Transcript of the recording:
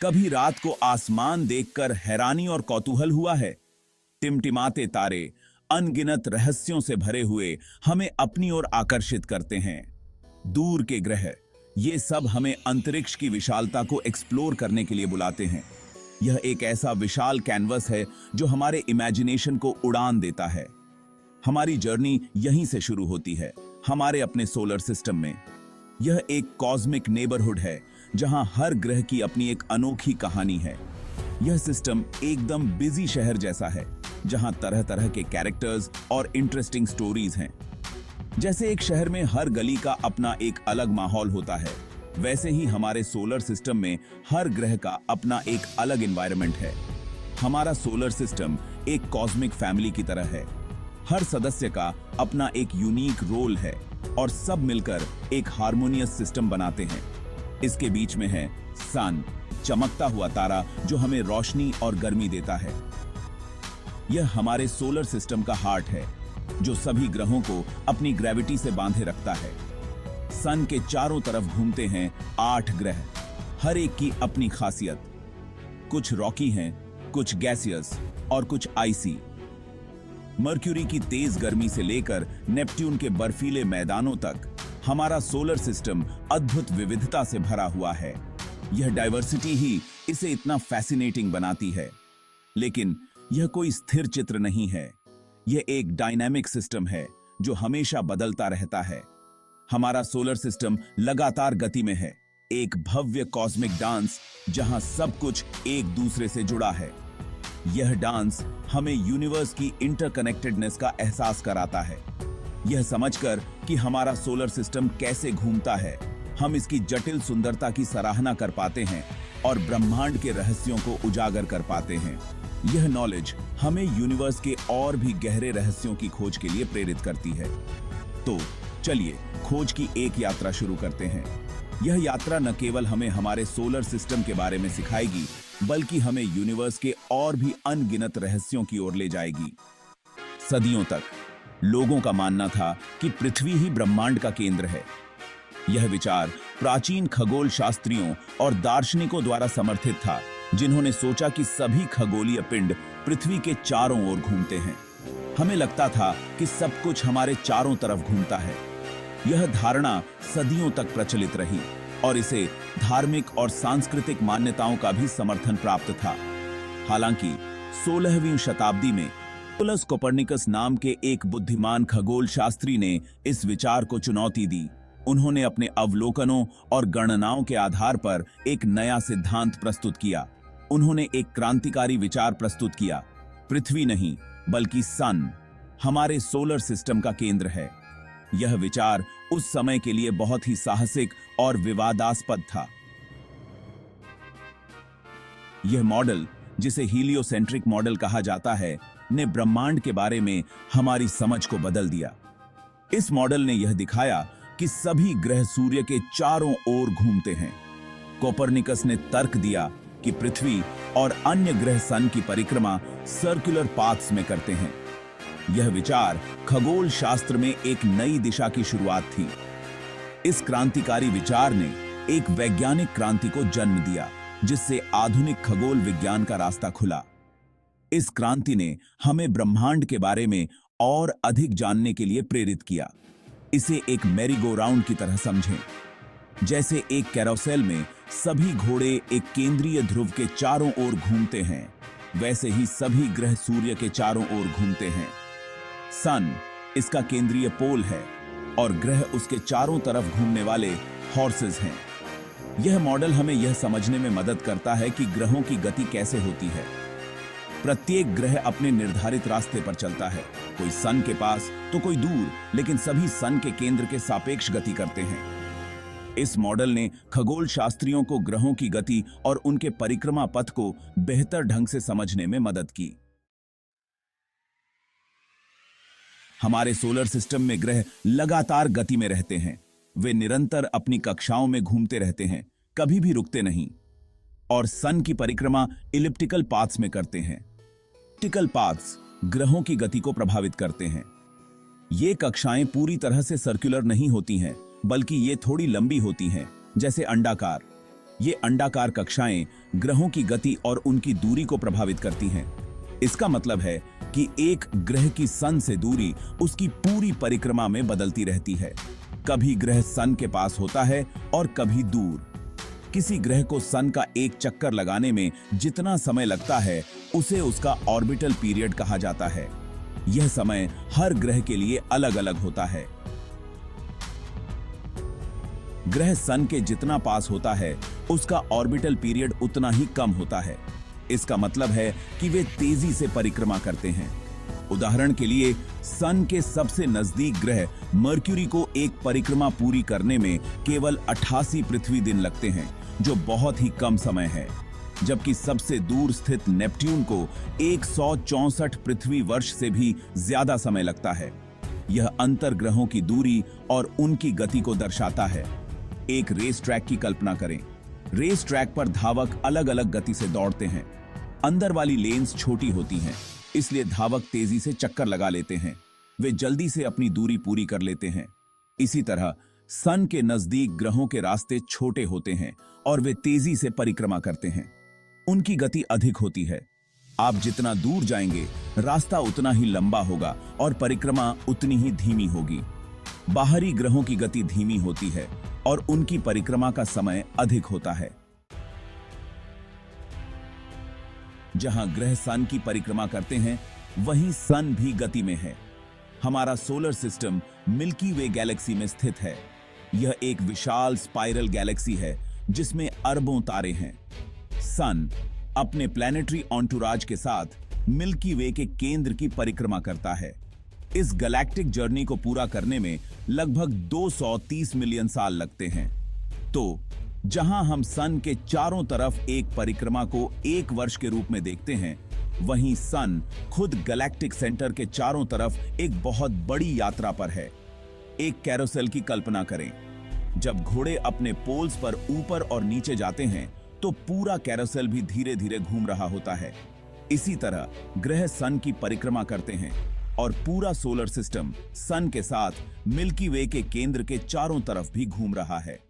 कभी रात को आसमान देखकर हैरानी और कौतूहल हुआ है? टिमटिमाते तारे, अनगिनत रहस्यों से भरे हुए, हमें अपनी ओर आकर्षित करते हैं। दूर के ग्रह, ये सब हमें अंतरिक्ष की विशालता को एक्सप्लोर करने के लिए बुलाते हैं। यह एक ऐसा विशाल कैनवस है जो हमारे इमेजिनेशन को उड़ान देता है। हमारी जर्नी यहीं से शुरू होती है, हमारे अपने सोलर सिस्टम में। यह एक कॉस्मिक नेबरहुड है जहां हर ग्रह की अपनी एक अनोखी कहानी है। यह सिस्टम एकदम बिजी शहर जैसा है जहां तरह तरह के कैरेक्टर्स और इंटरेस्टिंग स्टोरीज हैं। जैसे एक शहर में हर गली का अपना एक अलग माहौल होता है, वैसे ही हमारे सोलर सिस्टम में हर ग्रह का अपना एक अलग एनवायरनमेंट है। हमारा सोलर सिस्टम एक कॉस्मिक फैमिली की तरह है। हर सदस्य का अपना एक यूनिक रोल है और सब मिलकर एक हार्मोनियस सिस्टम बनाते हैं। इसके बीच में है सन, चमकता हुआ तारा जो हमें रोशनी और गर्मी देता है। यह हमारे सोलर सिस्टम का हार्ट है जो सभी ग्रहों को अपनी ग्रेविटी से बांधे रखता है। सन के चारों तरफ घूमते हैं 8 ग्रह, हर एक की अपनी खासियत। कुछ रॉकी हैं, कुछ गैसियस और कुछ आइसी। मर्क्यूरी की तेज गर्मी से लेकर नेपट्यून के बर्फीले मैदानों तक हमारा सोलर सिस्टम अद्भुत विविधता से भरा हुआ है। यह डाइवर्सिटी ही इसे इतना फैसिनेटिंग बनाती है। लेकिन यह कोई स्थिर चित्र नहीं है, यह एक डायनामिक सिस्टम है जो हमेशा बदलता रहता है। हमारा सोलर सिस्टम लगातार गति में है, एक भव्य कॉस्मिक डांस जहां सब कुछ एक दूसरे से जुड़ा है। यह डांस हमें यूनिवर्स की इंटरकनेक्टेडनेस का एहसास कराता है। यह समझकर कि हमारा सोलर सिस्टम कैसे घूमता है, हम इसकी जटिल सुंदरता की सराहना कर पाते हैं और ब्रह्मांड के रहस्यों को उजागर कर पाते हैं। यह नॉलेज हमें यूनिवर्स के और भी गहरे रहस्यों की खोज के लिए प्रेरित करती है। तो चलिए खोज की एक यात्रा शुरू करते हैं। यह यात्रा न केवल हमें हमारे सोलर सिस्टम के बारे में सिखाएगी, बल्कि हमें यूनिवर्स के और भी अनगिनत रहस्यों की ओर ले जाएगी। सदियों तक लोगों का मानना था कि पृथ्वी ही ब्रह्मांड का केंद्र है। यह विचार प्राचीन खगोल शास्त्रियों और दार्शनिकों द्वारा समर्थित था, जिन्होंने सोचा कि सभी खगोलीय पिंड पृथ्वी के चारों ओर घूमते हैं। हमें लगता था कि सब कुछ हमारे चारों तरफ घूमता है। यह धारणा सदियों तक प्रचलित रही और इसे धार्मिक और सांस्कृतिक मान्यताओं का भी समर्थन प्राप्त था। हालांकि 16वीं शताब्दी में निकोलस कोपर्निकस नाम के एक बुद्धिमान खगोल शास्त्री ने इस विचार को चुनौती दी। उन्होंने अपने अवलोकनों और गणनाओं के आधार पर एक नया सिद्धांत प्रस्तुत किया। उन्होंने एक क्रांतिकारी विचार प्रस्तुत किया, पृथ्वी नहीं बल्कि सन हमारे सोलर सिस्टम का केंद्र है। यह विचार उस समय के लिए बहुत ही साहसिक और विवादास्पद था। यह मॉडल, जिसे हीलियोसेंट्रिक मॉडल कहा जाता है, ने ब्रह्मांड के बारे में हमारी समझ को बदल दिया। इस मॉडल ने यह दिखाया कि सभी ग्रह सूर्य के चारों ओर घूमते हैं। कोपर्निकस ने तर्क दिया कि पृथ्वी और अन्य ग्रह सन की परिक्रमा सर्कुलर पाथ्स में करते हैं। यह विचार खगोल शास्त्र में एक नई दिशा की शुरुआत थी। इस क्रांतिकारी विचार ने एक वैज्ञानिक क्रांति को जन्म दिया, जिससे आधुनिक खगोल विज्ञान का रास्ता खुला। इस क्रांति ने हमें ब्रह्मांड के बारे में और अधिक जानने के लिए प्रेरित किया। इसे एक मैरी गो राउंड की तरह समझें। जैसे एक कैरोसेल में सभी घोड़े एक केंद्रीय ध्रुव के चारों ओर घूमते हैं, वैसे ही सभी ग्रह सूर्य के चारों ओर घूमते हैं। सन इसका केंद्रीय पोल है और ग्रह उसके चारों तरफ घूमने वाले हॉर्सेस हैं। यह मॉडल हमें यह समझने में मदद करता है कि ग्रहों की गति कैसे होती है। प्रत्येक ग्रह अपने निर्धारित रास्ते पर चलता है, कोई सन के पास तो कोई दूर, लेकिन सभी सन के केंद्र के सापेक्ष गति करते हैं। इस मॉडल ने खगोल शास्त्रियों को ग्रहों की गति और उनके परिक्रमा पथ को बेहतर ढंग से समझने में मदद की। हमारे सोलर सिस्टम में ग्रह लगातार गति में रहते हैं। वे निरंतर अपनी कक्षाओं में घूमते रहते हैं, कभी भी रुकते नहीं। और सन की परिक्रमा इलिप्टिकल पाथ्स में करते हैं। इलिप्टिकल पाथ्स ग्रहों की गति को प्रभावित करते हैं। ये कक्षाएं पूरी तरह से सर्कुलर नहीं होती हैं, बल्कि ये थोड़ी लंबी होती हैं, जैसे अंडाकार। ये अंडाकार कक्षाएं ग्रहों की गति और उनकी दूरी को प्रभावित करती हैं। इसका मतलब है कि एक ग्रह की सन से दूरी उसकी पूरी परिक्रमा में बदलती रहती है। कभी ग्रह सन के पास होता है और कभी दूर। किसी ग्रह को सन का एक चक्कर लगाने में जितना समय लगता है उसे उसका ऑर्बिटल पीरियड कहा जाता है। यह समय हर ग्रह के लिए अलग अलग होता है। ग्रह सन के जितना पास होता है उसका ऑर्बिटल पीरियड उतना ही कम होता है। इसका मतलब है कि वे तेजी से परिक्रमा करते हैं। उदाहरण के लिए सन के सबसे नजदीक ग्रह मर्क्यूरी को एक परिक्रमा पूरी करने में केवल 88 पृथ्वी दिन लगते हैं, जो बहुत ही कम समय है, जबकि सबसे दूर स्थित नेपट्यून को 164 पृथ्वी वर्ष से भी ज्यादा समय लगता है। यह अंतर ग्रहों की दूरी और उनकी गति को दर्शाता है। एक रेस ट्रैक की कल्पना करें। रेस ट्रैक पर धावक अलग अलग गति से दौड़ते हैं। अंदर वाली लेन्स छोटी होती हैं, इसलिए धावक तेजी से चक्कर लगा लेते हैं। वे जल्दी से अपनी दूरी पूरी कर लेते हैं। इसी तरह सन के नजदीक ग्रहों के रास्ते छोटे होते हैं और वे तेजी से परिक्रमा करते हैं। उनकी गति अधिक होती है। आप जितना दूर जाएंगे, रास्ता उतना ही लंबा होगा और परिक्रमा उतनी ही धीमी होगी। बाहरी ग्रहों की गति धीमी होती है और उनकी परिक्रमा का समय अधिक होता है। जहां ग्रह सन की परिक्रमा करते हैं, वहीं सन भी गति में है। हमारा सोलर सिस्टम मिल्की वे गैलेक्सी में स्थित है। यह एक विशाल स्पाइरल गैलेक्सी है जिसमें अरबों तारे हैं। सन अपने प्लैनेटरी ऑन्टुराज के साथ मिल्की वे के केंद्र की परिक्रमा करता है। इस गैलेक्टिक जर्नी को पूरा करने में लगभग 230 मिलियन साल लगते हैं। तो जहां हम सन के चारों तरफ एक परिक्रमा को एक वर्ष के रूप में देखते हैं, वहीं सन खुद गैलेक्टिक सेंटर के चारों तरफ एक बहुत बड़ी यात्रा पर है। एक कैरोसेल की कल्पना करें। जब घोड़े अपने पोल्स पर ऊपर और नीचे जाते हैं, तो पूरा कैरोसेल भी धीरे धीरे घूम रहा होता है। इसी तरह ग्रह सन की परिक्रमा करते हैं और पूरा सोलर सिस्टम सन के साथ मिल्की वे के केंद्र के चारों तरफ भी घूम रहा है।